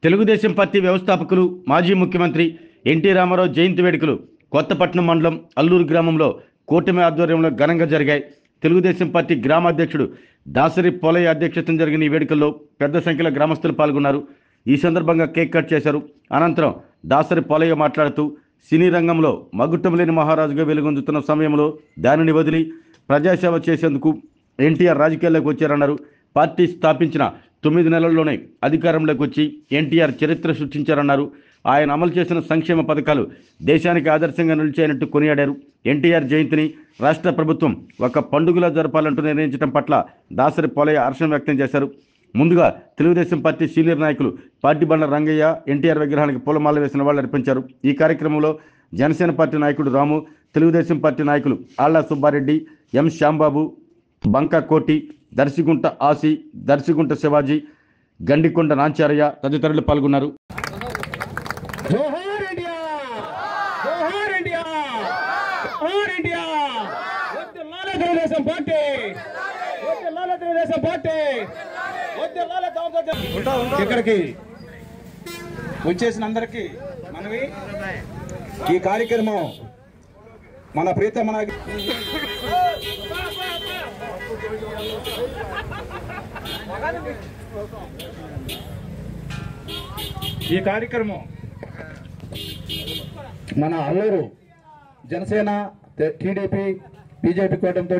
Telugu Desam party వ్యవస్థాపకులు మాజీ ముఖ్యమంత్రి ఎన్టీ రామారావు జయంతి వేడుకలు కొత్తపట్నం మండలం అల్లూరు గ్రామంలో కూటమి ఆధ్వర్యంలో ఘనంగా జరిగాయి. తెలుగుదేశం పార్టీ గ్రామ అధ్యక్షుడు దాసరి పోలయ్య అధ్యక్షతన జరిగిన ఈ వేడుకల్లో పెద్ద సంఖ్యలో గ్రామస్తులు పాల్గొన్నారు. ఈ సందర్భంగా కేక్ కట్ చేశారు. అనంతరం దాసరి పోలయ్య మాట్లాడుతూ సినీ రంగంలో మగుట్టం లేని మహారాజుగా వెలుగొందుతున్న సమయంలో దానిని వదిలి ప్రజాసేవ చేసేందుకు ఎన్టీఆర్ రాజకీయాల్లోకి వచ్చారన్నారు. పార్టీ స్థాపించిన 9 నెలల్లోనే అధికారంలోకి వచ్చి ఎన్టీఆర్ చరిత్ర సృష్టించారన్నారు. ఆయన అమలు చేసిన సంక్షేమ పథకాలు దేశానికి ఆదర్శంగా నిలిచాయన్నట్టు కొనియాడారు. ఎన్టీఆర్ జయంతిని రాష్ట్ర ప్రభుత్వం ఒక పండుగలా జరపాలంటూ నిర్ణయించడం పట్ల దాసరి పోలయ్య హర్షం వ్యక్తం చేశారు. ముందుగా తెలుగుదేశం పార్టీ సీనియర్ నాయకులు పాటిబండ్ల రంగయ్య ఎన్టీఆర్ విగ్రహానికి పూలమాల వేసిన వాళ్ళు అర్పించారు. ఈ కార్యక్రమంలో జనసేన పార్టీ నాయకుడు రాము, తెలుగుదేశం పార్టీ నాయకులు ఆళ్ల సుబ్బారెడ్డి, ఎం శ్యాంబాబు, బంకా కోటి, దర్శిగుంట ఆసి, దర్శిగుంట శివాజీ, గండికొండ నాంచారయ్య తదితరులు పాల్గొన్నారు. ఇక్కడికి వచ్చేసిన అందరికీ మనవి, ఈ కార్యక్రమం మన ప్రీతమ ఈ కార్యక్రమం మన అల్లూరు జనసేన టీడీపీ బీజేపీ కూటమితో ఏ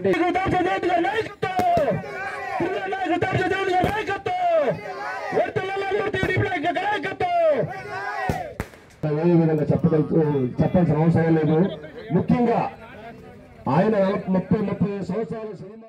విధంగా చెప్పాల్సిన అవసరం లేదు. ముఖ్యంగా ఆయన 30 సంవత్సరాలు సినిమా.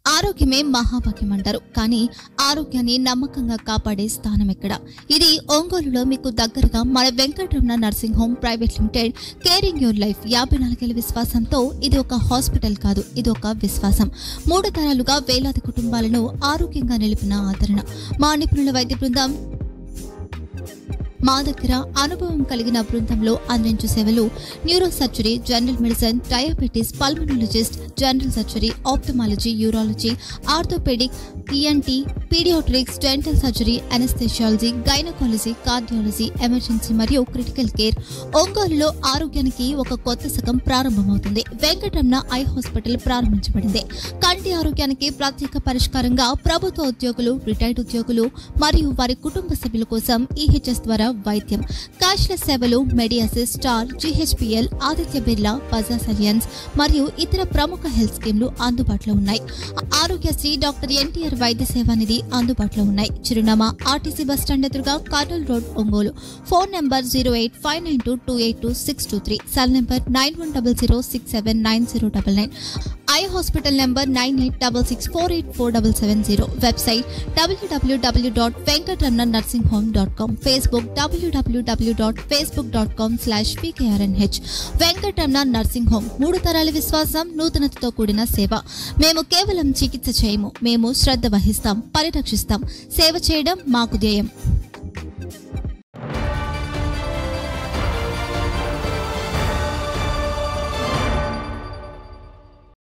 ఆరోగ్యమే మహాభాగ్యం అంటారు, కానీ ఆరోగ్యాన్ని నమ్మకంగా కాపాడే స్థానం ఎక్కడ? ఇది ఒంగోలులో మీకు దగ్గరగా మన Venkataramana nursing home private limited. Caring your life 54 ఏళ్ల విశ్వాసంతో ఇది ఒక హాస్పిటల్ కాదు, ఇది ఒక విశ్వాసం. 3 తరాలుగా వేలాది కుటుంబాలను ఆరోగ్యంగా నిలిపిన ఆదరణ. మా నిపుణుల వైద్య బృందం మా దగ్గర అనుభవం కలిగిన బృందంలో అందించే సేవలు neuro surgery, general medicine, diabetes, pulmonologist, general surgery, ophthalmology, urology, orthopaedic, ENT, paediatrics, dental surgery, anaesthesiology, gynaecology, cardiology, emergency మరియు క్రిటికల్ కేర్. ఒంగోలులో ఆరోగ్యానికి ఒక కొత్త శకం ప్రారంభమవుతుంది. వెంకటరమణ ఐ హాస్పిటల్ ప్రారంభించబడింది. కంటి ఆరోగ్యానికి ప్రత్యేక పరిష్కారంగా ప్రభుత్వ ఉద్యోగులు, రిటైర్డ్ ఉద్యోగులు మరియు వారి కుటుంబ సభ్యుల కోసం ఈహెచ్ఎస్ ద్వారా వైద్యం, క్యాష్లెస్ సేవలు, మెడియాసిస్, స్టార్, జీహెచ్పీఎల్, ఆదిత్య బిర్లా, బజాజ్ అలియన్స్ మరియు ఇతర ప్రముఖ హెల్త్ స్కీమ్లు అందుబాటులో ఉన్నాయి. ఆరోగ్యశ్రీ, డాక్టర్ ఎన్టీఆర్ వైద్య సేవా నిధి అందుబాటులో ఉన్నాయి. చిరునామా ఆర్టీసీ బస్టాండ్ ఎదురుగా, Kurnool road, Ongole. Phone number 08592282623, cell number 9100679099, eye hospital number 9866484770, website www.venkatramananursinghome.com, Facebook www.facebook.com/pkrnh. Venkataramana nursing home, 3 తరాల విశ్వాసం, నూతనతతో కూడిన సేవ. మేము కేవలం చికిత్స చేయము, మేము శ్రద్ధ వహిస్తాం, పరిరక్షిస్తాం. సేవ చేయడం మాకు ధ్యేయం.